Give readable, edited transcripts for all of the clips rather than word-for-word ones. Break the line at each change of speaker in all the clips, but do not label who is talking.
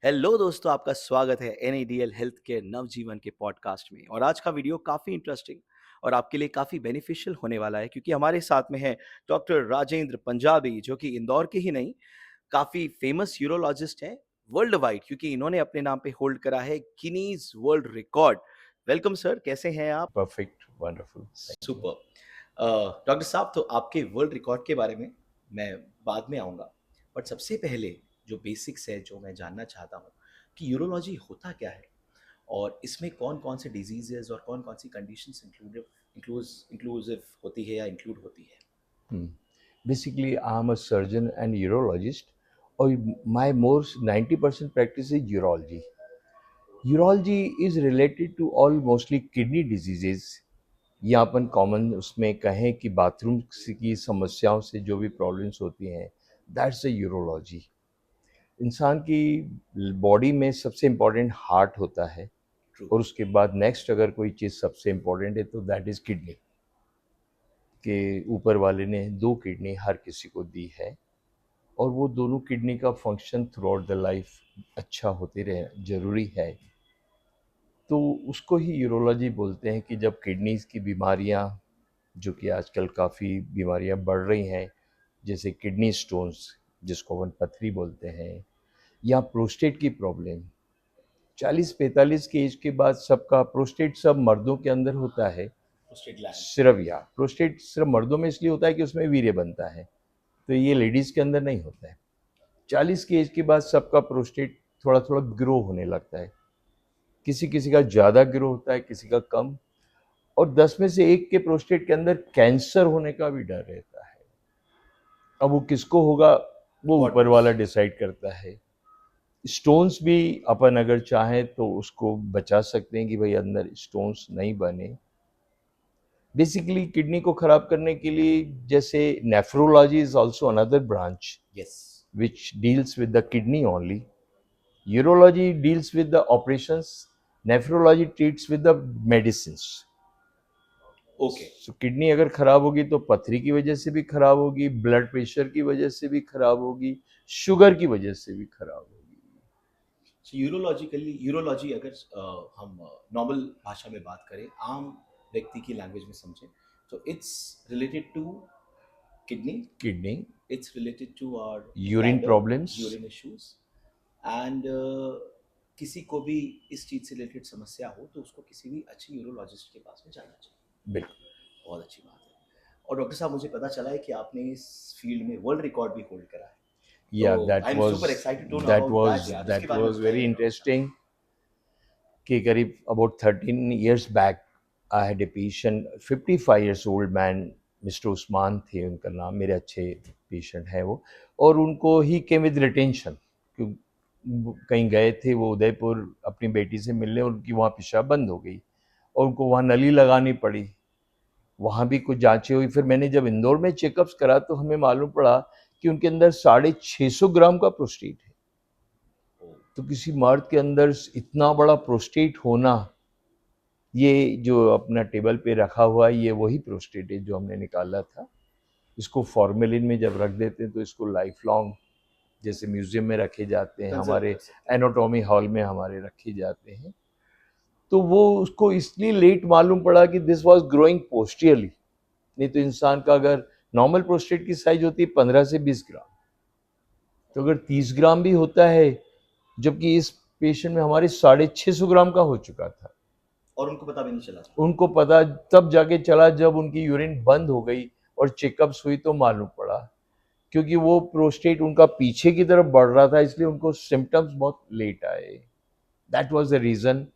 Hello दोस्तों, आपका स्वागत है एनएडीएल हेल्थ केयर नवजीवन के पॉडकास्ट में। और आज का वीडियो काफ़ी इंटरेस्टिंग और आपके लिए काफ़ी बेनिफिशियल होने वाला है, क्योंकि हमारे साथ में है डॉक्टर राजेंद्र पंजाबी, जो कि इंदौर के ही नहीं, काफ़ी फेमस यूरोलॉजिस्ट हैं वर्ल्ड वाइड, क्योंकि इन्होंने अपने नाम पे होल्ड करा है Guinness world record. Welcome sir, कैसे हैं आप?
Perfect, wonderful. Thank you.
Super. Doctor साहब, तो आपके वर्ल्ड रिकॉर्ड के बारे में मैं बाद में आऊँगा, बट सबसे पहले जो बेसिक्स है, जो मैं जानना चाहता हूँ कि यूरोलॉजी होता क्या है और इसमें कौन-कौन से डिजीज़ेज़ और कौन-कौन सी कंडीशंस इंक्लूसिव होती है या इंक्लूड होती है?
Hmm. Basically, I'm a surgeon and urologist, or my most 90% practice is urology. Urology is related to all mostly kidney diseases. या अपन कॉमन उसमें कहें कि बाथरूम की समस्याओं से जो भी प्रॉब्लम्स होती हैं, दैट्स अ यूरोलॉजी। इंसान की बॉडी में सबसे इम्पोर्टेंट हार्ट होता है,
ट्रू।
और उसके बाद नेक्स्ट अगर कोई चीज़ सबसे इम्पोर्टेंट है तो दैट इज़ किडनी। के ऊपर वाले ने दो किडनी हर किसी को दी है, और वो दोनों किडनी का function through out the life अच्छा होते रहे जरूरी है। तो उसको ही यूरोलॉजी बोलते हैं कि जब किडनीज की बीमारियां, जो कि आजकल काफ़ी बीमारियां बढ़ रही हैं, जैसे किडनी स्टोन्स जिसको अपन पथरी बोलते हैं, या प्रोस्टेट की प्रॉब्लम। 40-45 के एज के बाद सबका प्रोस्टेट सब मर्दों के अंदर होता है।
Prostate gland.
सिर्फ या प्रोस्टेट सिर्फ मर्दों में इसलिए होता है कि उसमें वीर्य बनता है, तो ये लेडीज के अंदर नहीं होता है। 40 की एज के बाद सबका प्रोस्टेट थोड़ा थोड़ा ग्रो होने लगता है। किसी किसी का ज़्यादा ग्रो होता है, किसी का कम। और 10 में से एक के प्रोस्टेट के अंदर कैंसर होने का भी डर रहता है। अब वो किसको होगा, वो
गॉड
ऊपर
नोस।
वाला डिसाइड करता है। स्टोन्स भी अपन अगर चाहें तो उसको बचा सकते हैं कि भाई अंदर स्टोन्स नहीं बने। बेसिकली किडनी को खराब करने के लिए, जैसे nephrology is also another branch
yes.
which deals with the kidney only. Urology deals with the operations. Nephrology treats with the medicines.
Okay.
So kidney अगर खराब होगी तो पथरी की वजह से भी खराब होगी, ब्लड प्रेशर की वजह से भी खराब होगी, शुगर की वजह से भी खराब होगी।
सो यूरोलॉजी अगर हम नॉर्मल भाषा में बात करें, आम व्यक्ति की लैंग्वेज में समझें, तो it's related to kidney,
kidney,
it's related to our
urine
bladder,
problems.
urine issues, and किसी को भी इस चीज़ से रिलेटेड समस्या हो तो उसको किसी भी अच्छे यूरोलॉजिस्ट के पास में जाना चाहिए।
बिल्कुल।
बहुत अच्छी बात है। और डॉक्टर साहब, मुझे पता चला है कि आपने इस फील्ड में वर्ल्ड रिकॉर्ड भी होल्ड करा है। तो
या
I am super excited to know
that
about
was
that यार, उसके
दैट
बारे में
वाज वेरी
बताइए डॉक्टर साहब।
इंटरेस्टिंग कि करीब about 13 years back I had a patient, 55 years old man, mister Usman थे उनका नाम, मेरे अच्छे पेशेंट हैं वो। और उनको ही केम विद रिटेंशन, कहीं गए थे वो उदयपुर अपनी बेटी से मिलने, उनकी वहाँ पेशाब बंद हो गई और उनको वहाँ नली लगानी पड़ी। वहाँ भी कुछ जांचें हुई, फिर मैंने जब इंदौर में चेकअप्स करा तो हमें मालूम पड़ा कि उनके अंदर 650 ग्राम का प्रोस्टेट है। तो किसी मर्द के अंदर इतना बड़ा प्रोस्टेट होना, ये जो अपना टेबल पे रखा हुआ है, ये वही प्रोस्टेट है जो हमने निकाला था। इसको फॉर्मेलिन में जब रख देते हैं तो इसको लाइफ लॉन्ग, जैसे म्यूजियम में रखे जाते हैं,
कंजर्व
हमारे
कर सकते हैं।
एनाटॉमी हॉल में हमारे रखे जाते हैं। तो वो उसको इसलिए लेट मालूम पड़ा कि दिस वाज ग्रोइंग पोस्टियरली। नहीं तो इंसान का अगर नॉर्मल प्रोस्टेट की साइज होती है 15 से 20 ग्राम, तो अगर 30 ग्राम भी होता है, जबकि इस पेशेंट में हमारे 650 ग्राम का हो चुका था।
और उनको पता भी नहीं चला था।
उनको पता तब जाके चला जब उनकी यूरिन बंद हो गई और चेकअप्स हुई तो मालूम पड़ा, क्योंकि वो प्रोस्टेट उनका पीछे की तरफ बढ़ रहा था, इसलिए उनको सिम्टम्स बहुत लेट आए। That was the reason.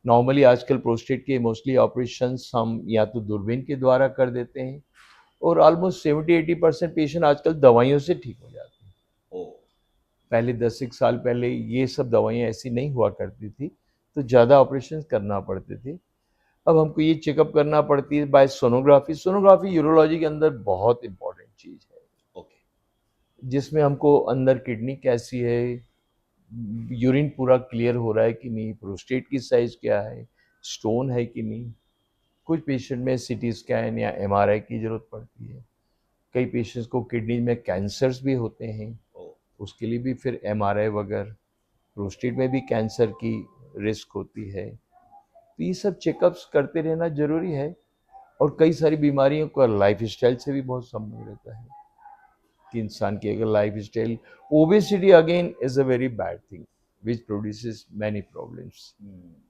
Normally आजकल प्रोस्टेट के मोस्टली ऑपरेशंस हम या तो दूरबीन के द्वारा कर देते हैं, और ऑलमोस्ट 70-80% पेशेंट आजकल दवाइयों से ठीक हो जाते हैं।
ओ।
पहले 10 एक साल पहले ये सब दवाइयाँ ऐसी नहीं हुआ करती थी, तो ज़्यादा ऑपरेशन करना पड़ते थे। अब हमको ये चेकअप करना पड़ती है बाय सोनोग्राफी। सोनोग्राफी यूरोलॉजी के अंदर बहुत इंपॉर्टेंट चीज़ है,
ओके।
जिसमें हमको अंदर किडनी कैसी है, यूरिन पूरा क्लियर हो रहा है कि नहीं, प्रोस्टेट की साइज क्या है, स्टोन है कि नहीं। कुछ पेशेंट में सीटी स्कैन या एमआरआई की ज़रूरत पड़ती है। कई पेशेंट्स को किडनी में कैंसर्स भी होते हैं,
ओ।
उसके लिए भी फिर एमआरआई वगैरह। प्रोस्टेट में भी कैंसर की रिस्क होती है। तो ये सब चेकअप्स करते रहना ज़रूरी है। और कई सारी बीमारियों का लाइफस्टाइल से भी बहुत संबंध रहता है कि इंसान की अगर lifestyle, obesity again is a very bad thing which produces many problems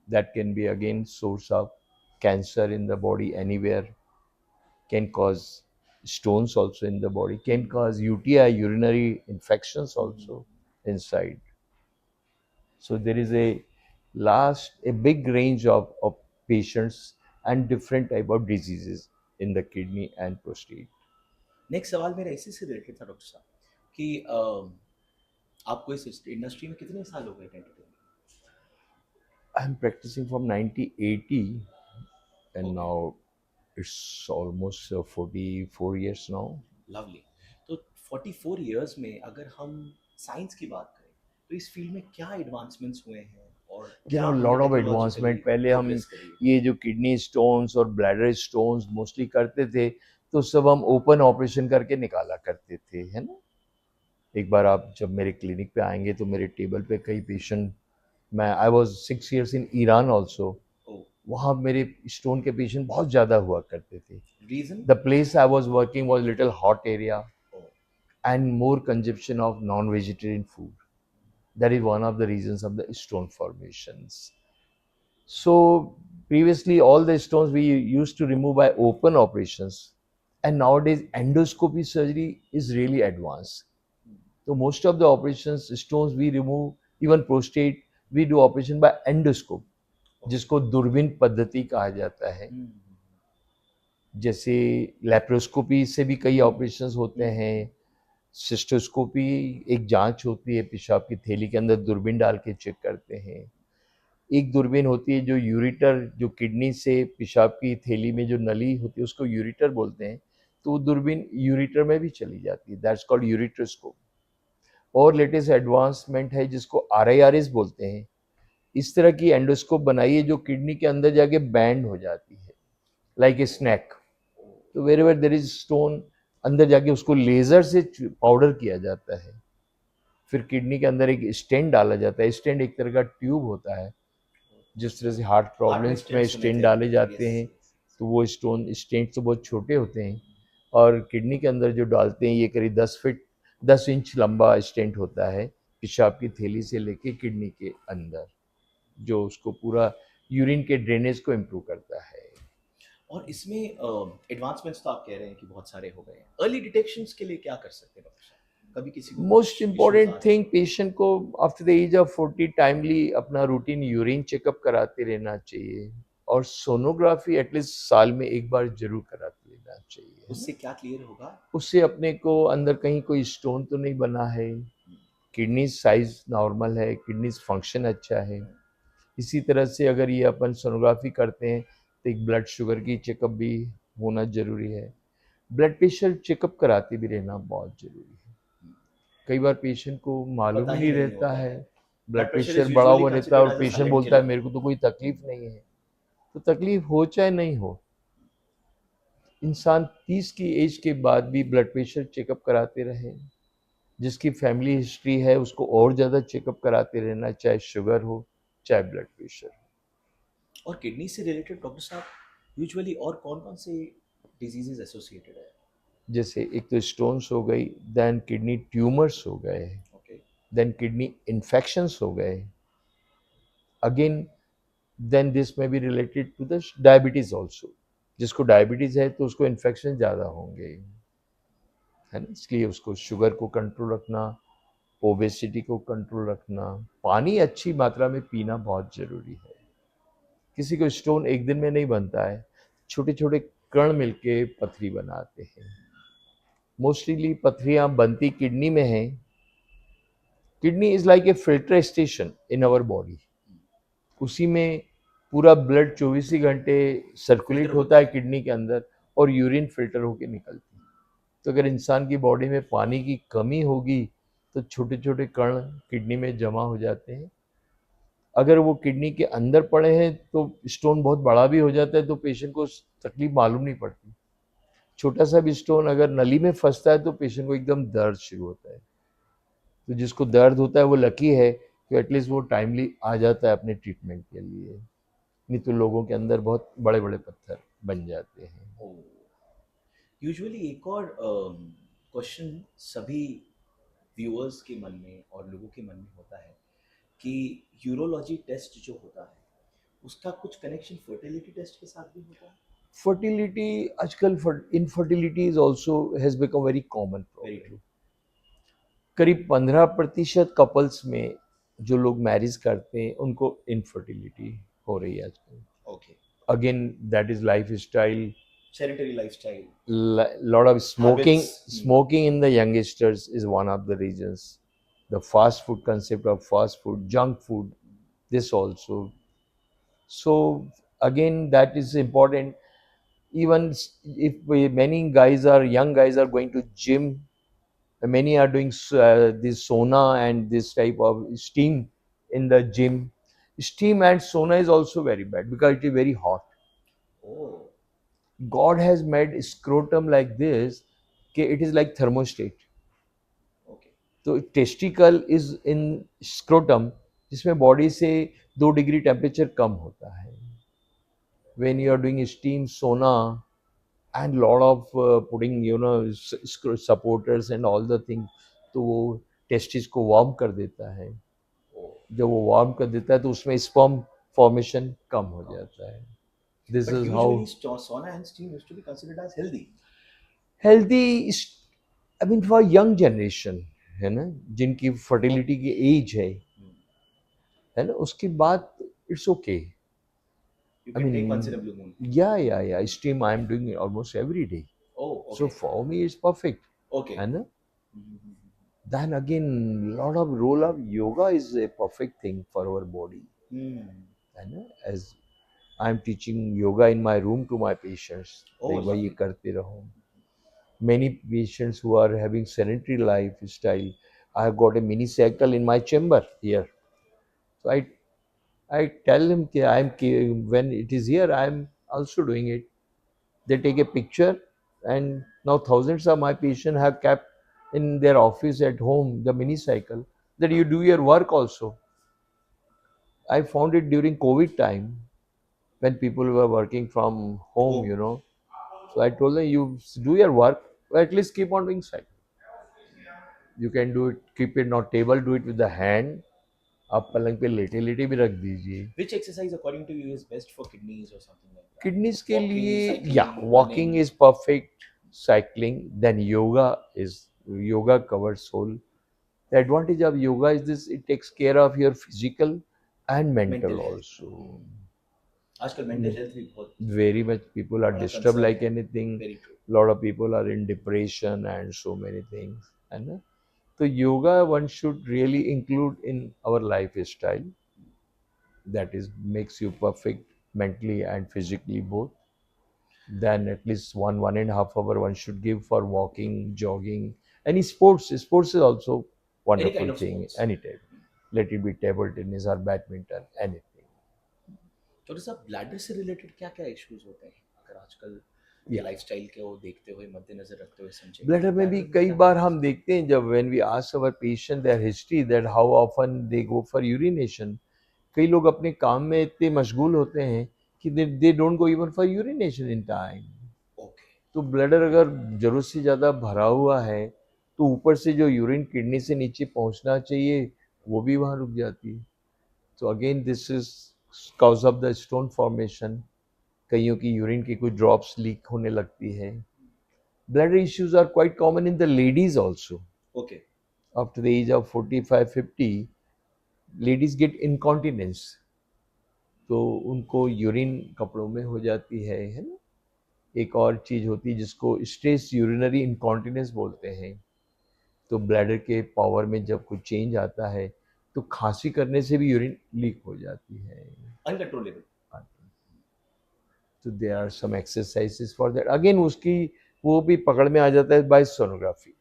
that can be again source of cancer in the body anywhere, can cause stones also in the body, can cause UTI, urinary infections also inside. So there is a big range of patients and different type of diseases in the kidney and prostate.
Next सवाल मेरा इसी से related था doctor साहब कि आपको इस industry में कितने साल हो गए डेंटल में?
I'm practicing from 1980 and
okay,
now it's almost 44 years now.
Lovely. तो 44 इयर्स में अगर हम साइंस की बात करें तो इस फील्ड में क्या एडवांसमेंट्स हुए हैं और
You
क्या
know,
हमने
lot of
टेक्नोलॉजिकली
advancement. पहले हम
प्रोग्रेस करी है?
ये जो किडनी स्टोन्स और ब्लैडर स्टोन्स मोस्टली करते थे, तो सब हम ओपन ऑपरेशन करके निकाला करते थे, है ना। एक बार आप जब मेरे क्लिनिक पे आएंगे तो मेरे टेबल पे कई पेशेंट, मैं I was 6 years in Iran also,
oh,
वहाँ मेरे स्टोन के पेशेंट बहुत ज़्यादा हुआ करते थे।
Reason?
The place I was working was little hot area
oh,
and more consumption of non-vegetarian food. That is one of the reasons of the stone formations. So previously all the stones we used to remove by open operations, and nowadays endoscopy surgery is really advanced. So most of the operations stones we remove, even prostate we do operation by endoscope, जिसको दूरबीन पद्धति कहा जाता है। जैसे laparoscopy से भी कई ऑपरेशंस होते हैं, सिस्टोस्कोपी एक जांच होती है, पेशाब की थैली के अंदर दूरबीन डाल के चेक करते हैं। एक दूरबीन होती है जो यूरिटर, जो किडनी से पेशाब की थैली में जो नली होती है उसको यूरिटर बोलते हैं, तो वो दूरबीन यूरिटर में भी चली जाती है, दैट्स कॉल्ड यूरिट्रोस्कोप। और लेटेस्ट एडवांसमेंट है जिसको RIRS बोलते हैं। इस तरह की एंडोस्कोप बनाई है जो किडनी के अंदर जाके बैंड हो जाती है, लाइक ए स्नैक। तो wherever there is stone, अंदर जाके उसको लेजर से पाउडर किया जाता है, फिर किडनी के अंदर एक स्टेंट डाला जाता है। स्टेंट एक तरह का ट्यूब होता है, जिस तरह से हार्ट
हार्ट में
प्रॉब्लम्स में
स्टेंट सुने
स्टेंट
थे
डाले
मैंने,
जाते
यस
हैं,
यस।
तो वो स्टोन स्टेंट तो बहुत छोटे होते हैं, और किडनी के अंदर जो डालते हैं ये करीब 10 इंच लंबा स्टेंट होता है, पेशाब की थैली से लेके किडनी के अंदर, जो उसको पूरा यूरिन के ड्रेनेज को इम्प्रूव करता है।
और इसमें एडवांसमेंट्स तो आप कह रहे हैं कि बहुत सारे हो गए हैं। अर्ली डिटेक्शंस के लिए क्या कर सकते हैं डॉक्टर साहब? कभी किसी को
मोस्ट
कुछ इश्यूज
इम्पॉर्टेंट
आ रहे हैं?
थिंग, पेशेंट को after the age of 40 timely अपना रूटीन यूरिन चेकअप कराते रहना चाहिए, और सोनोग्राफी एटलीस्ट साल में एक बार जरूर कराते रहना चाहिए, है ना।
उससे क्या क्लियर होगा?
उससे अपने को अंदर कहीं कोई स्टोन तो नहीं बना है, किडनी साइज नॉर्मल है, किडनी फंक्शन अच्छा है। इसी तरह से अगर ये अपन सोनोग्राफी करते हैं तो एक ब्लड शुगर की चेकअप भी होना जरूरी है। ब्लड प्रेशर चेकअप कराते भी रहना बहुत जरूरी है। कई बार पेशेंट को मालूम
पता
ही
ही
नहीं
नहीं
रहता
होता
है,
है।
Blood
blood pressure
pressure
is
बढ़ा
यूजुअली
हुआ रहता है,
कंसीडर्ड
और
एज अ
पेशेंट
साइलेंट
बोलता है
किलर।
मेरे को तो कोई तकलीफ नहीं है। तो तकलीफ हो चाहे नहीं हो, इंसान 30 की एज के बाद भी ब्लड प्रेशर चेकअप कराते रहे। जिसकी फैमिली हिस्ट्री है उसको और ज़्यादा चेकअप कराते रहना, चाहे शुगर हो चाहे ब्लड प्रेशर।
और किडनी से रिलेटेड डॉक्टर साहब यूजुअली और कौन-कौन से डिजीजेस एसोसिएटेड है?
जैसे एक तो स्टोन्स हो गई, देन किडनी ट्यूमर्स हो गए,
ओके।
देन किडनी इन्फेक्शंस हो गए, again then this may be related to the diabetes also. जिसको डायबिटीज है तो उसको इन्फेक्शन ज़्यादा होंगे, है ना। इसलिए उसको शुगर को कंट्रोल रखना, ओबेसिटी को कंट्रोल रखना, पानी अच्छी मात्रा में पीना बहुत ज़रूरी है। किसी को स्टोन एक दिन में नहीं बनता है, छोटे छोटे कण मिलके पथरी बनाते हैं। मोस्टली पथरियाँ बनती किडनी में हैं। Kidney is like a filter station in our body, उसी में पूरा ब्लड 24 ही घंटे
फ़िल्टर
सर्कुलेट होता
होता
है
है।
किडनी के अंदर, और यूरिन फिल्टर होके निकलती है। तो अगर इंसान की बॉडी में पानी की कमी होगी तो छोटे छोटे कण किडनी में जमा हो जाते हैं। अगर वो किडनी के अंदर पड़े हैं तो स्टोन बहुत बड़ा भी हो जाता है, तो पेशेंट को तकलीफ मालूम नहीं पड़ती। छोटा सा भी स्टोन अगर नली में फंसता है तो पेशेंट को एकदम दर्द शुरू होता है। तो जिसको दर्द होता है वो लकी है तो एटलीस्ट वो टाइमली आ जाता है अपने ट्रीटमेंट के लिए, नहीं तो लोगों के अंदर बहुत बड़े बड़े पत्थर बन जाते हैं।
यूजुअली एक और क्वेश्चन सभी व्यूअर्स के मन में और लोगों के मन में होता है कि यूरोलॉजी टेस्ट जो होता है उसका कुछ कनेक्शन फर्टिलिटी टेस्ट के साथ भी होता है।
फर्टिलिटी आजकल infertility is also has become very common
very
problem.
True.
करीब 15% कपल्स में जो लोग मैरिज करते हैं उनको इनफर्टिलिटी हो रही है आजकल।
Okay.
Again that is life style,
sedentary lifestyle,
lot of smoking
habits.
smoking in the youngsters is one of the reasons. The fast food concept of fast food, junk food, this also. So again that is important. Even if many guys are young guys are going to gym, many are doing this sauna and this type of steam in the gym. Steam and sauna is also very bad because it is very hot.
Oh.
God has made scrotum like this, कि it is like thermostat.
Okay.
तो testicle is in scrotum, जिसमें body से 2 degree temperature कम होता है। When you are doing steam sauna and lot of putting supporters and all the thing, तो वो testis को वार्म कर देता है। जब वो वार्म कर देता है तो उसमें स्पर्म फॉर्मेशन कम हो जाता है। This
but
is how
usually sauna and steam used to be considered as healthy।
Healthy, I mean for young generation, है ना, जिनकी फर्टिलिटी की एज है ना, उसके बाद it's okay.
You
I
can take once in a
mean
blue moon।
या stream I am doing almost every day,
Oh,
so
okay।
For me it's perfect,
Okay।
है ना। Then again, lot of role of yoga is a perfect thing for our body, है ना। as I am teaching yoga in my room to my patients,
Oh,
भाई ये
lovely।
करते रहो। Many patients who are having sedentary lifestyle, I have got a mini cycle in my chamber here. So I tell them that when it is here, I am also doing it. They take a picture, and now thousands of my patients have kept in their office at home the mini cycle, that you do your work also. I found it during COVID time when people were working from home,
Home।
So I told them, you do your work, but at least keep on doing cycle. You can do it, keep it not table, do it with the hand. आप पलंग पे लेटे लेटे भी रख दीजिए।
Which exercise according to you is best for kidneys or something like that?
Kidneys के
Walking,
लिए या
cycling,
walking
running।
Is perfect, cycling, then yoga covers whole. The advantage of yoga is this: it takes care of your physical and mental
Mental health।
also.
आजकल mental health भी बहुत
Very much people are
बड़ा
disturbed
concern
like
है।
anything.
Very true।
Lot of people are in depression and so many things. And so yoga one should really include in our lifestyle. That is makes you perfect mentally and physically both. Then at least 1.5 hour one should give for walking, jogging. Any sports is also
Any kind
wonderful
of
thing
sports।
anytime. Let it be table tennis or badminton, anything.
तो साहब bladder से related क्या क्या issues होते हैं अगर आजकल के
Yeah.
लाइफस्टाइल को देखते हुए मद्देनजर रखते हुए समझें
ब्लडर में भी
ब्लैडर में
कई
क्या
बार
क्या
हम देखते हैं, जब when we ask our patient their history that how often they go for urination, कई लोग अपने काम में इतने मशगूल होते हैं कि they don't go even for urination in time.
Okay.
तो ब्लडर अगर जरूरत से ज़्यादा भरा हुआ है तो ऊपर से जो यूरिन किडनी से नीचे पहुंचना चाहिए वो भी वहाँ रुक जाती है। तो again this is cause of the stone formation. कईयों की यूरिन की कुछ ड्रॉप्स लीक होने लगती है। Bladder issues are quite common in the ladies also.
Okay.
After the age of 45-50 ladies get incontinence, तो उनको यूरिन कपड़ों में हो जाती है ना। एक और चीज़ होती है जिसको स्ट्रेस यूरिनरी इनकॉन्टिनेंस बोलते हैं। तो ब्लैडर के पावर में जब कुछ चेंज आता है तो खांसी करने से भी यूरिन लीक हो जाती है।
अनकंट्रोलेबल।
तो there are some exercises for that. Again उसकी वो भी पकड़ में आ जाता है बाय सोनोग्राफी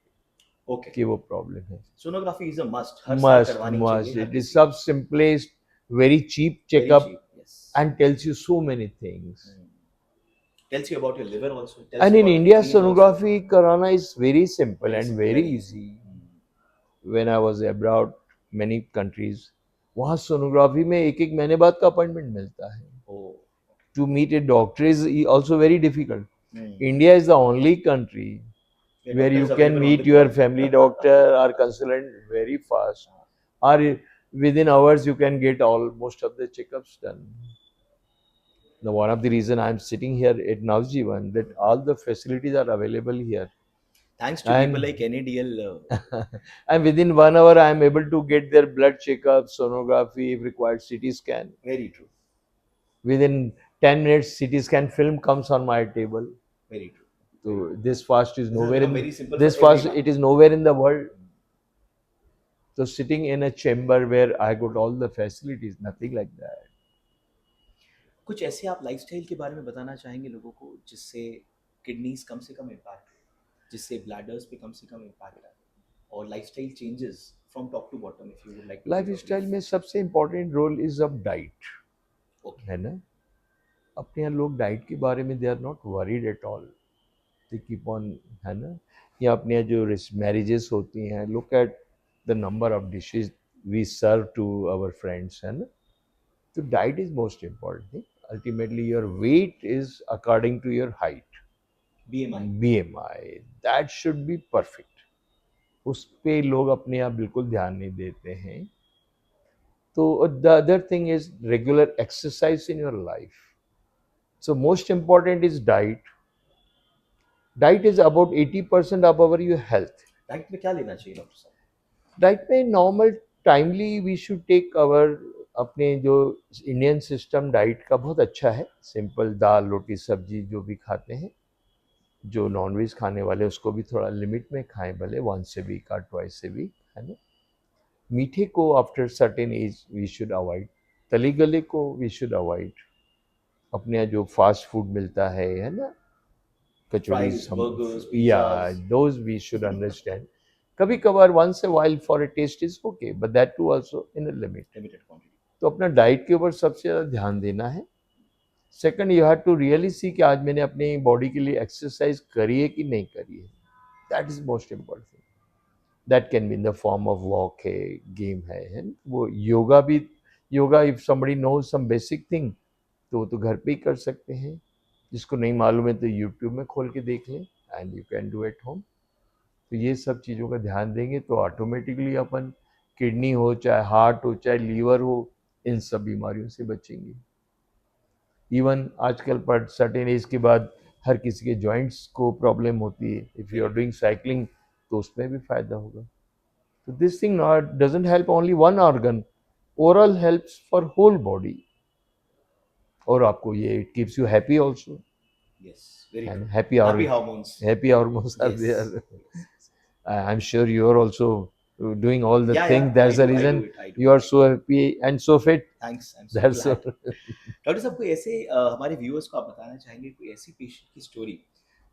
ओके।
कि वो प्रॉब्लम है।
सोनोग्राफी इज अ मस्ट, हर साल
मस्ट
करवानी चाहिए
मस्ट
हर
इट इज
किसी
सब
को।
Simplest, very cheap
very
checkup
cheap. Yes.
and tells you so many things.
Tells you about your liver also, tells
And
you
in
about your
India,
kidneys also।
sonography karana is very simple
Very
and
simple,
very
very easy।
easy. When I was abroad, many countries, वहाँ sonography में एक महीने बाद का appointment मिलता है.
ओ
To meet a doctor is also very difficult.
Hmm.
India is the only country
Yeah,
where
doctor
you
is
can
available on the
meet your
call.
family doctor or consultant very fast, or within hours you can get all most of the checkups done. Now, one of the reason I'm sitting here at Navjivan that all the facilities are available here,
Thanks to people
and
like NADL.
and within 1 hour I am able to get their blood checkup, sonography, if required, CT scan.
Very true.
Within 10 minutes, CT scan film comes on my table.
Very true.
So this fast is
This has
nowhere
become
in
very simple for
this fast.
everyone.
It is nowhere in the world. So sitting in a chamber where I got all the facilities, nothing like that.
कुछ ऐसे आप lifestyle के बारे में बताना चाहेंगे लोगों को जिससे किडनीज कम से कम इम्पैक्ट है, जिससे ब्लैडर्स पे कम से कम इम्पैक्ट है, और lifestyle changes from top to bottom if you would like to give a
lifestyle में सबसे important role is of diet,
okay
है ना. अपने यहाँ लोग डाइट के बारे में they are not worried at all. They keep on, है ना. या अपने यहाँ जो मैरिजेस होती हैं, look at the number of dishes we serve to our friends, है ना. तो diet is most important thing. Ultimately your weight is according to your height.
BMI
BMI that should be perfect. उस पे लोग अपने आप बिल्कुल ध्यान नहीं देते हैं. तो the other thing is regular exercise in your life. So most important is diet. Diet is about 80% of our your health.
Diet में क्या लेना चाहिए डॉक्टर साहब?
डाइट में normal timely we should take our, अपने जो इंडियन सिस्टम डाइट का बहुत अच्छा है. सिंपल दाल रोटी सब्जी जो भी खाते हैं. जो नॉनवेज खाने वाले उसको भी थोड़ा लिमिट में खाएं, भले वंस ए वीक और ट्वाइस ए वीक, है ना. मीठे को after certain age we should avoid. तली गले को वी शुड अवॉइड. अपने यहाँ जो फास्ट फूड मिलता है ना, कचौड़ी,
फ्राइज, बर्गर्स,
या
pizzas,
those we should understand. कभी कभार once a while for a taste is okay, but that too also in a limit.
Limited quantity.
तो अपना डाइट के ऊपर सबसे ज़्यादा ध्यान देना है. Second, you have to really see कि आज मैंने अपनी बॉडी के लिए एक्सरसाइज करी है कि नहीं करी है. That is most important thing. That can be in the form of walk है, गेम है ना? वो योगा भी, yoga if somebody knows some basic thing तो वो तो घर पे ही कर सकते हैं. जिसको नहीं मालूम है तो यूट्यूब में खोल के देख लें, and you can do at home. तो ये सब चीज़ों का ध्यान देंगे तो ऑटोमेटिकली अपन किडनी हो, चाहे हार्ट हो, चाहे लीवर हो, इन सब बीमारियों से बचेंगे. इवन आजकल पर सर्टेन एज के बाद हर किसी के जॉइंट्स को प्रॉब्लम होती है. If you are doing cycling तो उसमें भी फायदा होगा. तो this thing not doesn't help only one organ, overall helps for whole body. और आपको ये it keeps you happy also.
Yes, very
And
true.
happy
Happy hormones.
hormones are
Yes.
there.
Yes.
I'm sure you are also doing all the
Yeah,
things.
yeah,
That's the
I do
reason
it. I do
you are
it.
so happy and so fit.
Thanks. I'm so
That's so.
glad. Doctor साहब, कोई ऐसे हमारे viewers को आप बताना चाहेंगे कोई ऐसी पेशेंट की स्टोरी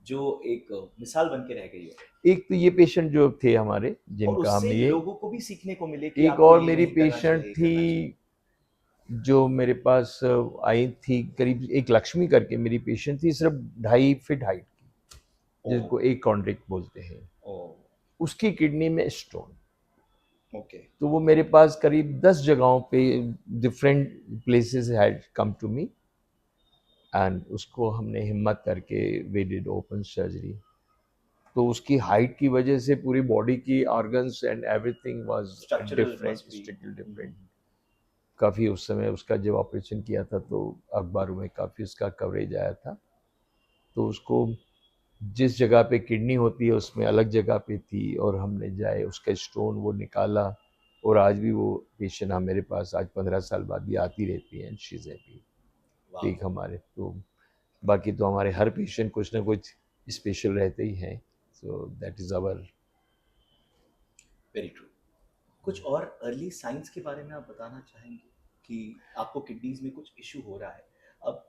जो एक मिसाल बन के रह गई हो,
एक तो ये पेशेंट जो थे हमारे
और
जिनका
उससे
हमने ये,
लोगों को भी सीखने को मिले कि
एक
आपको
और
ये
मेरी
नहीं करना
पेशेंट
चाहिए,
थी
करना चाहिए.
जो मेरे पास आई थी. करीब एक लक्ष्मी करके मेरी पेशेंट थी, सिर्फ 2.5 फीट हाइट की,
ओ
जिनको एक कॉन्ट्रैक्ट बोलते हैं.
ओ
उसकी किडनी में स्टोन.
ओके
तो वो मेरे पास करीब 10 जगहों पे different places had come to me, and उसको हमने हिम्मत करके वी डिड ओपन सर्जरी. तो उसकी हाइट की वजह से पूरी बॉडी की organs and everything was
structural
different,
must be.
Strictly different. काफ़ी उस समय उसका जब ऑपरेशन किया था तो अखबारों में काफ़ी उसका कवरेज आया था. तो उसको जिस जगह पे किडनी होती है उसमें अलग जगह पे थी, और हमने जाए उसका स्टोन वो निकाला. और आज भी वो पेशेंट मेरे पास आज 15 साल बाद भी आती रहती है. शीज हैप्पी. ठीक हमारे तो बाकी तो हमारे हर पेशेंट कुछ ना कुछ स्पेशल रहते ही हैं. So that is our.
Very true. कुछ और अर्ली साइंस के बारे में आप बताना चाहेंगे कि आपको किडनीज में कुछ इशू हो रहा है? अब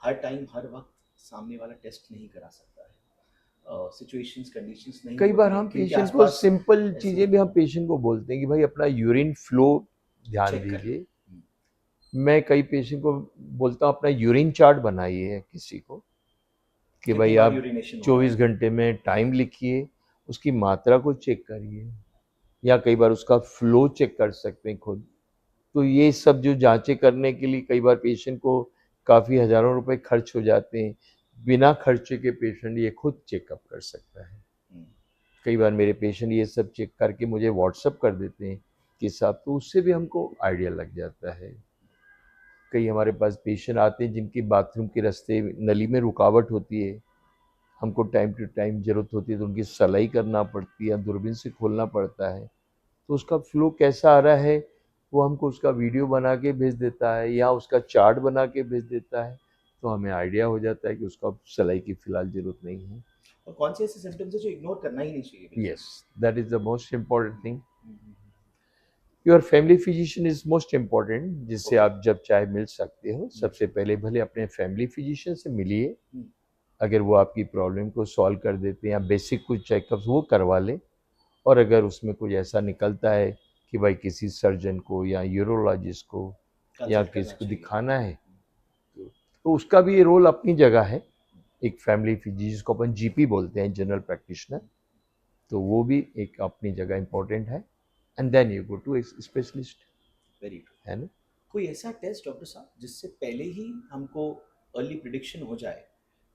हर टाइम हर वक्त सामने वाला टेस्ट नहीं करा सकता है, सिचुएशंस कंडीशंस नहीं
कई बार
होती हैं,
हम
क्योंकि
पेशेंट को
आसपास
सिंपल
ऐसे
चीज़ें भी हम पेशेंट को बोलते हैं कि भाई अपना यूरिन फ्लो ध्यान
चेक करें.
दीजिए. मैं कई पेशेंट को बोलता हूँ अपना यूरिन चार्ट बनाइए किसी को, कि
कितनी
भाई
बार
आप
यूरिनेशन हो रहा
24
है.
घंटे में टाइम लिखिए, उसकी मात्रा को चेक करिए, या कई बार उसका फ्लो चेक कर सकते हैं खुद. तो ये सब जो जांचें करने के लिए कई बार पेशेंट को काफ़ी हज़ारों रुपए खर्च हो जाते हैं, बिना खर्चे के पेशेंट ये खुद चेकअप कर सकता है।
हुँ।
कई बार मेरे पेशेंट ये सब चेक करके मुझे व्हाट्सएप कर देते हैं कि साहब, तो उससे भी हमको आइडिया लग जाता है। कई हमारे पास पेशेंट आते हैं जिनकी बाथरूम के रास्ते नली में रुकावट होती है, हमको टाइम टू टाइम ज़रूरत होती है तो उनकी सलाई करना पड़ती है या दूरबीन से खोलना पड़ता है। तो उसका फ्लो कैसा आ रहा है, वो हमको उसका वीडियो बना के भेज देता है या उसका चार्ट बना के भेज देता है, तो हमें आइडिया हो जाता है कि उसको अब सलाई की फ़िलहाल ज़रूरत नहीं है।
और कौन से ऐसे सिम्पटम्स हैं जो इग्नोर करना ही नहीं चाहिए बिल्कुल?
Yes, that is the most important thing.
Hmm, hmm, hmm.
Your family physician is most important, जिससे
ओके।
आप जब चाहे मिल सकते हो।
हुँ,
सबसे पहले भले अपने फैमिली फिजिशियन से मिलिए,
हुँ।
अगर वो आपकी प्रॉब्लम को सॉल्व कर देते हैं या बेसिक कुछ चेकअप्स वो करवा लें, और अगर उसमें कुछ ऐसा निकलता है कि भाई किसी सर्जन को या यूरोलॉजिस्ट को या
कंसल्ट करना
किसी को
चाहिए।
दिखाना है, तो उसका भी ये रोल अपनी जगह है। एक फैमिली फिजिशियन जिसको अपन जीपी बोलते हैं, जनरल प्रैक्टिशनर, तो वो भी एक अपनी जगह इम्पोर्टेंट है। And then you go to specialist,
very true.
है ना।
कोई ऐसा टेस्ट डॉक्टर साहब जिससे पहले ही हमको अर्ली प्रिडिक्शन हो जाए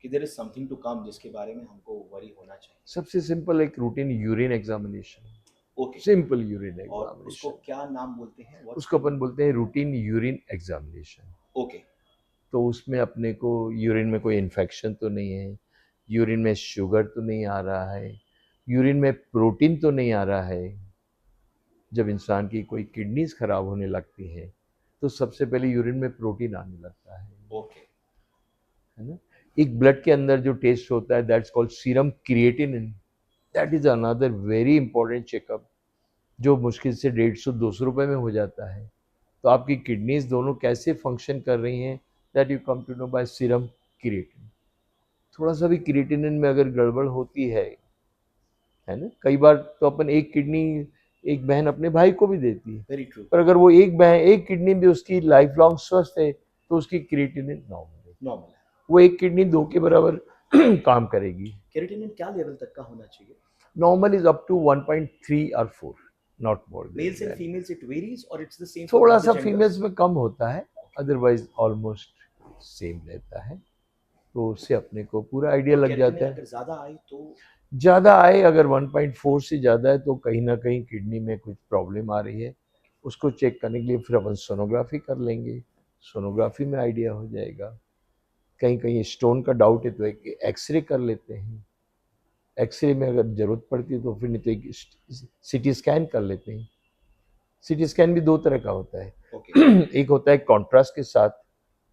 कि there is something to come जिसके बारे में हमको वरी होना चाहिए?
सबसे सिंपल एक routine urine examination,
okay.
Simple urine
और उसको
एग्जामिनेशन,
क्या नाम बोलते हैं? व्हाट्स
उसको
द
अपन
नेम?
बोलते हैं रूटीन यूरिन एग्जामिनेशन।
ओके।
तो उसमें अपने को यूरिन में कोई इन्फेक्शन तो नहीं है, यूरिन में शुगर तो नहीं आ रहा है, यूरिन में प्रोटीन तो नहीं आ रहा है। जब इंसान की कोई किडनीज खराब होने लगती हैं, तो सबसे पहले यूरिन में प्रोटीन आने लगता
ओके।
है ना। एक ब्लड के अंदर जो टेस्ट होता है, that's called serum creatinine, that is another very important checkup, जो मुश्किल से 150-200 रुपए में हो जाता है। तो आपकी किडनीज दोनों कैसे फंक्शन कर रही हैं, that you come to know by serum creatinine. थोड़ा सा भी क्रिएटिनिन में अगर गड़बड़ होती है ना, कई बार तो अपन एक किडनी एक बहन अपने भाई को भी देती है,
वेरी ट्रू।
पर अगर वो एक बहन एक किडनी भी उसकी लाइफ लॉन्ग स्वस्थ है, तो उसकी क्रिएटिनिन नॉर्मल है,
नॉर्मल है।
वो एक किडनी दो के बराबर काम करेगी।
केराटिनिन क्या लेवल तक का होना चाहिए?
नॉर्मल इज अप टू 1.3 और 4, not more than
mails and
that.
Females it varies और इट्स द सेम फॉर
थोड़ा
बोथ द
सा
जेंडर्स?
फीमेल्स में कम होता है,
ओके।
अदरवाइज ऑलमोस्ट सेम रहता है। तो उससे अपने को पूरा आइडिया
और
लग
केराटिनिन
जाता है।
अगर ज्यादा आए तो?
ज़्यादा आए, अगर 1.4 से ज़्यादा है, तो कहीं ना कहीं किडनी में कुछ प्रॉब्लम आ रही है। उसको चेक करने के लिए फिर अपन सोनोग्राफी कर लेंगे, सोनोग्राफी में आइडिया हो जाएगा। कहीं कहीं स्टोन का डाउट है तो एक एक्सरे कर लेते हैं, एक्सरे में अगर ज़रूरत पड़ती है तो फिर नहीं तो एक सीटी स्कैन कर लेते हैं। सीटी स्कैन भी दो तरह का होता है।
ओके।
एक होता है कॉन्ट्रास्ट के साथ,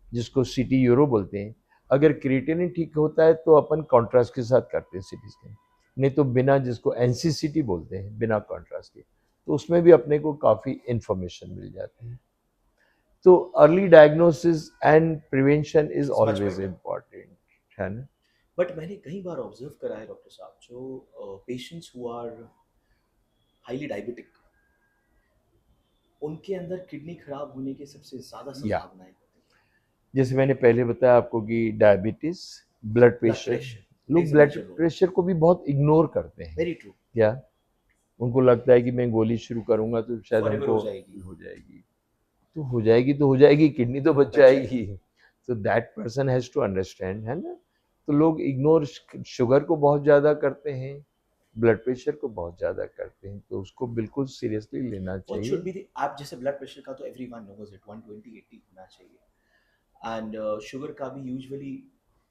जिसको सिटी यूरो बोलते हैं। अगर क्रिएटिनिन ठीक होता है तो अपन कॉन्ट्रास्ट के साथ करते हैं सिटी स्कैन, नहीं तो बिना, जिसको एनसीसीटी बोलते हैं, बिना कॉन्ट्रास्ट के, तो उसमें भी अपने को काफ़ी इंफॉर्मेशन मिल जाती है। तो early diagnosis and prevention is
it's much
always
better.
Important, है ना।
बट मैंने कई बार ऑब्जर्व करा है डॉक्टर साहब, जो patients who are highly diabetic, उनके अंदर किडनी खराब होने की सबसे ज्यादा
या
संभावनाएं होती हैं।
जैसे मैंने पहले बताया आपको कि diabetes, blood
blood
pressure,
pressure
लोग
plays a
blood
major role.
Pressure को भी बहुत इग्नोर करते हैं।
Very true.
क्या उनको लगता है कि मैं गोली शुरू करूंगा तो शायद
फॉरएवर
हमको
हो जाएगी।
हो जाएगी, तो हो जाएगी तो हो जाएगी, किडनी तो बच
बच
जाएगी।
जाएगी।
तो that person has to understand, है ना। तो लोग इग्नोर शुगर को बहुत ज़्यादा करते हैं, ब्लड प्रेशर को बहुत ज़्यादा करते हैं, तो उसको बिल्कुल सीरियसली लेना
व्हाट शुड
चाहिए।
बी द, आप जैसे ब्लड प्रेशर का तो एवरीवन नोज इट 120/80 होना चाहिए, एंड शुगर का भी यूजुअली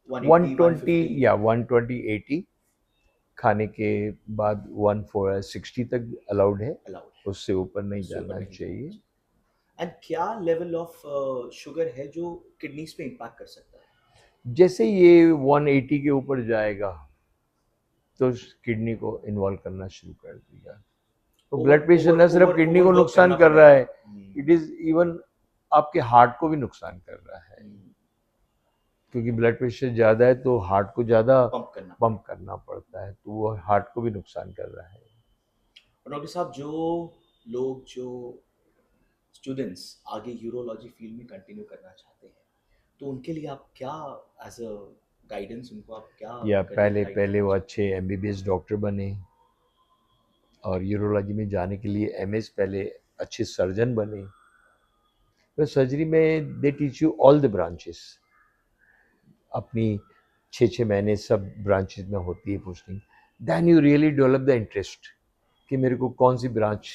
180
120
150
या 120/80, खाने के बाद 160 तक अलाउड है,
अलाउड है।
उससे ऊपर नहीं
उससे ऊपर
जाना
नहीं जाना
चाहिए।
चाहिए। एंड क्या लेवल ऑफ शुगर है जो किडनीज पे इम्पैक्ट कर सकता है?
जैसे ये 180 के ऊपर जाएगा तो किडनी को इन्वॉल्व करना शुरू कर देगा। तो
ओवर
ब्लड प्रेशर
ओवर
न सिर्फ
ओवर
किडनी
ओवर
को
वर्क
नुकसान
करना
कर रहा
पड़ेगा।
है, इट इज इवन आपके हार्ट को भी नुकसान कर रहा है, क्योंकि ब्लड प्रेशर ज़्यादा है तो हार्ट को ज़्यादा
पंप करना
पंप
पड़ेगा।
करना पड़ता है, तो वो हार्ट को भी नुकसान कर रहा है।
और डॉक्टर साहब, जो लोग, जो स्टूडेंट्स आगे यूरोलॉजी फील्ड में कंटिन्यू करना चाहते हैं, तो उनके लिए आप क्या एज अ गाइडेंस, उनको आप क्या
या
करियर
पहले
गाइड
पहले
करना
वो
चाहते
अच्छे एमबीबीएस डॉक्टर बने, और यूरोलॉजी में जाने के लिए एमएस, पहले अच्छे सर्जन बने, तो सर्जरी में they teach you all the branches, अपनी 6 6 महीने सब ब्रांचेस में होती है posting. Then you really develop the interest कि मेरे को कौन सी ब्रांच,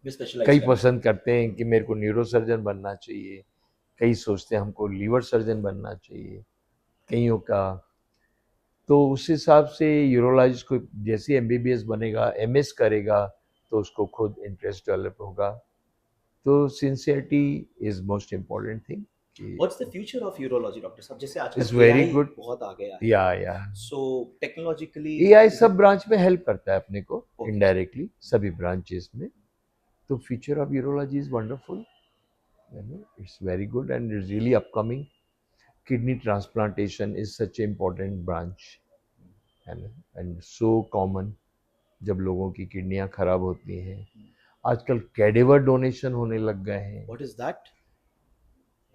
में स्पेशलाइज
कई
करना है।
पसंद करते हैं कि मेरे को न्यूरो सर्जन बनना चाहिए, कई सोचते हैं हमको लीवर सर्जन बनना चाहिए, कईयों का। तो उस हिसाब से यूरोलॉजिस्ट को जैसे एमबीबीएस बनेगा, एमएस करेगा, तो उसको खुद इंटरेस्ट डेवलप होगा। तो sincerity is most important thing कि
what's the future of urology doctor साहब? जैसे आजकल
इज वेरी
एआई
गुड।
बहुत आ गया है,
या
सो टेक्नोलॉजिकली
एआई
इज
सब
इट
ब्रांच में हेल्प करता है अपने को
ओके?
इनडायरेक्टली सभी ब्रांचेस में। तो future of urology is wonderful, it's very good and it's really upcoming. Kidney transplantation is such A important branch and so common. जब लोगों की किडनियां खराब होती हैं, आजकल कैडेवर डोनेशन होने लग गए हैं।
What is that?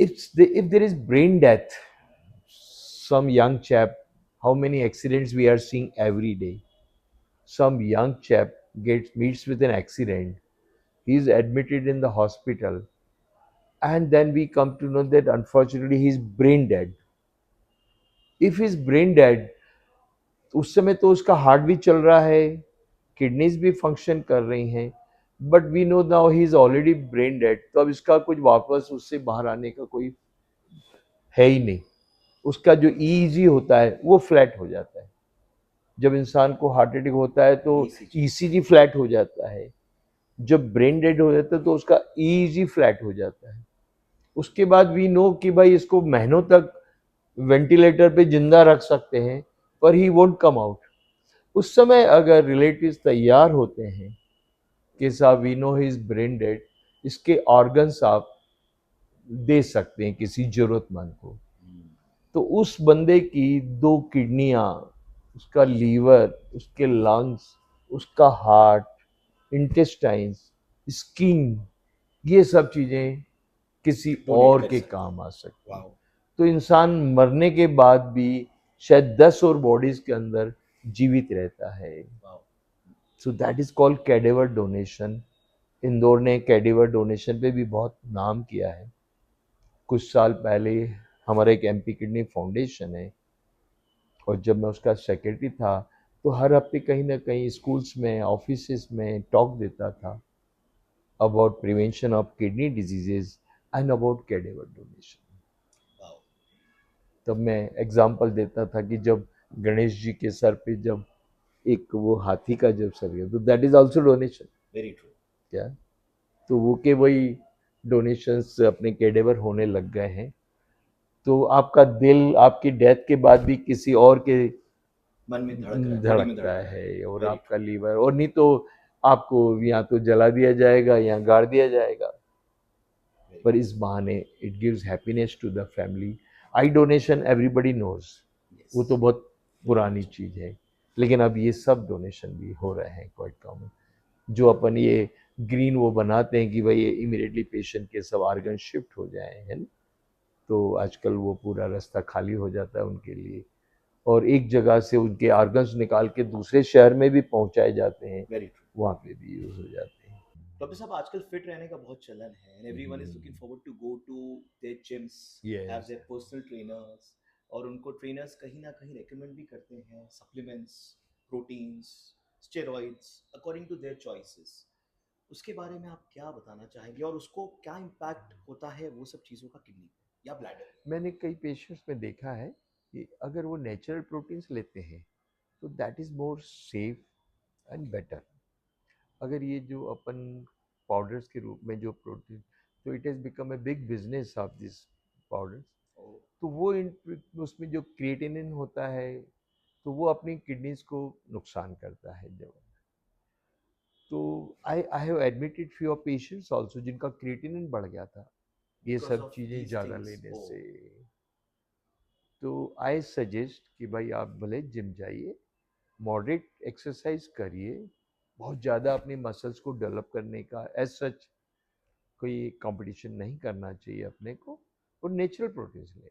If there is brain death, some young chap, how many accidents we are seeing every day? Some young chap gets meets with an accident, he is admitted in the hospital, and then we come to know that unfortunately he is brain dead. If he is brain dead, उस समय तो उसका heart भी चल रहा है, kidneys भी function कर रही हैं, but we know now he is already brain dead. तो अब इसका कुछ वापस उससे बाहर आने का कोई है ही नहीं। उसका जो ईजी होता है वो फ्लैट हो जाता है। जब इंसान को हार्ट अटैक होता है तो
ईसीजी।
ईसीजी फ्लैट हो जाता है। जब ब्रेन डेड हो जाता है तो उसका ईजी फ्लैट हो जाता है। उसके बाद वी नो कि भाई इसको महीनों तक वेंटिलेटर पे जिंदा रख सकते हैं, पर ही वोंट कम आउट। उस समय अगर रिलेटिव्स तैयार होते हैं कि साहब we know he is brain dead, इसके ऑर्गन्स आप दे सकते हैं किसी जरूरतमंद को, तो उस बंदे की 2 किडनियां, उसका लीवर, उसके लंग्स, उसका हार्ट, इंटेस्टाइन्स, स्किन, ये सब चीजें किसी
डोनेट
और
कर
के
सकते हैं।
काम आ सकती हैं।
वाओ।
तो इंसान मरने के बाद भी शायद 10 और बॉडीज के अंदर जीवित रहता है।
Wow.
So that is called cadaver donation. Indore ने कैडेवर डोनेशन पे भी बहुत नाम किया है। कुछ साल पहले हमारा एक एमपी किडनी फाउंडेशन है, और जब मैं उसका सेक्रेटरी था तो हर हफ्ते कहीं ना कहीं स्कूल्स में, ऑफिस में टॉक देता था about prevention of kidney diseases and about cadaver donation.
Wow.
तब मैं एग्जाम्पल देता था कि जब गणेश जी के सर पे जब एक वो हाथी का जब सर गया, तो that is also donation.
Very true.
क्या, तो वो के वही डोनेशंस अपने कैडेवर होने लग गए हैं। तो आपका दिल आपकी डेथ के बाद भी किसी और के
मन में धड़क रहा है, बॉडी में
धड़कता
धड़क रहा है।
है, और
वेरी
आपका लीवर, और नहीं तो आपको या तो जला दिया जाएगा या गाड़ दिया जाएगा।
ट्रू।
पर इस बहाने it gives happiness to the family. Eye donation everybody knows,
yes.
वो तो बहुत
वेरी
पुरानी
मच।
चीज है, लेकिन अब ये सब डोनेशन भी हो रहे हैं क्वाइट कॉमन। जो अपन ये ग्रीन वो बनाते हैं कि भाई ये इमीडिएटली पेशेंट के सब आर्गन शिफ्ट हो जाए, है ना, तो आजकल वो पूरा रास्ता खाली हो जाता है उनके लिए, और एक जगह से उनके आर्गन्स निकाल के दूसरे शहर में भी पहुंचाए जाते हैं,
वेरी ट्रू।
वहाँ पे भी यूज हो जाते हैं।
डॉक्टर साहब, आजकल फिट रहने का बहुत चलन है and everyone is looking forward to go to their gyms, have
yes,
their personal trainers, और उनको ट्रेनर्स कहीं ना कहीं रेकमेंड भी करते हैं supplements, proteins, steroids according to their choices. उसके बारे में आप क्या बताना चाहेंगे और उसको क्या इम्पैक्ट होता है वो सब चीज़ों का किडनी पे या ब्लैडर पे?
मैंने कई पेशेंट्स में देखा है कि अगर वो नेचुरल प्रोटीन्स लेते हैं तो that is more safe and better. अगर ये जो अपन पाउडर्स के रूप में जो प्रोटीन, तो it has become a big business of this powders.
Oh.
तो वो उसमें जो क्रिएटिनिन होता है, तो वो अपनी किडनीज को नुकसान करता है। जब तो I have admitted few of patients also जिनका क्रिएटिनिन बढ़ गया था ये
बिकॉज
सब
ऑफ
चीज़ें
दीज
ज़्यादा
थिंग्स।
लेने
ओ।
से। तो आई सजेस्ट कि भाई आप भले जिम जाइए, मॉडरेट एक्सरसाइज करिए, बहुत ज़्यादा अपनी मसल्स को डेवलप करने का एज सच कोई कंपटीशन नहीं करना चाहिए अपने को, और नेचुरल प्रोटीन्स लें।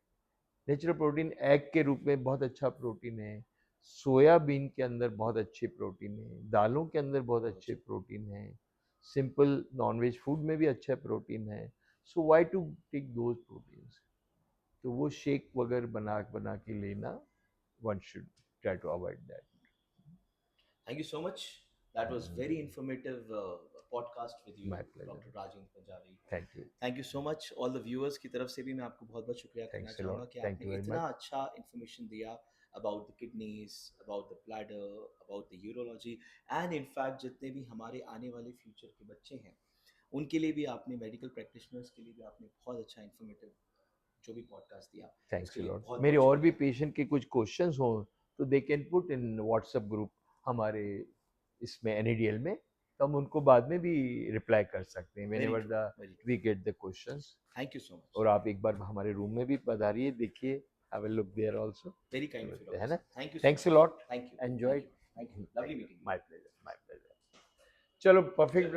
नेचुरल प्रोटीन एग के रूप में बहुत अच्छा प्रोटीन है, सोयाबीन के अंदर बहुत अच्छे प्रोटीन है, दालों के अंदर बहुत अच्छे प्रोटीन है, सिंपल नॉनवेज फूड में भी अच्छा प्रोटीन है। So why to take those proteins? तो वो शेक वगैरह बना बना के लेना, one should try to avoid that.
Thank you so much. That was very informative podcast with you,
my pleasure.
Dr. Rajendra Punjabi.
Thank you.
Thank you so much all the viewers की तरफ से भी मैं आपको बहुत बहुत शुक्रिया करना
थैंक्स अ
चाहूँगा
लॉट.
कि
थैंक
आपने
यू वेरी
इतना
मच.
अच्छा इन्फॉर्मेशन दिया about the kidneys, about the bladder, about the urology and in fact जितने भी हमारे आने वाले फ्यूचर के बच्चे हैं उनके लिए भी आपने मेडिकल प्रैक्टिशनर्स के लिए भी आपने बहुत अच्छा इन्फॉर्मेटिव जो भी पॉडकास्ट दिया
थैंक्स
उसके
अ
लिए
लॉट.
बहुत
मेरे
बहुत
और भी
शुक्रिया।
पेशेंट के कुछ क्वेश्चंस हों तो they can put in WhatsApp group हमारे इसमें एनएडीएल में, तो हम उनको बाद में भी रिप्लाई कर सकते हैं
very
whenever
true,
the
very true.
We get the questions.
Thank you so
और
मच।
आप एक बार हमारे रूम में भी पधारिए, देखिए, have a look there also.
Very kind of you
है
डॉक्टर
ना.
साहब, thank you so
thanks a
much.
Lot.
Thank you,
enjoy.
Thank you, thank you, lovely meeting.
My pleasure. My pleasure. चलो, perfect.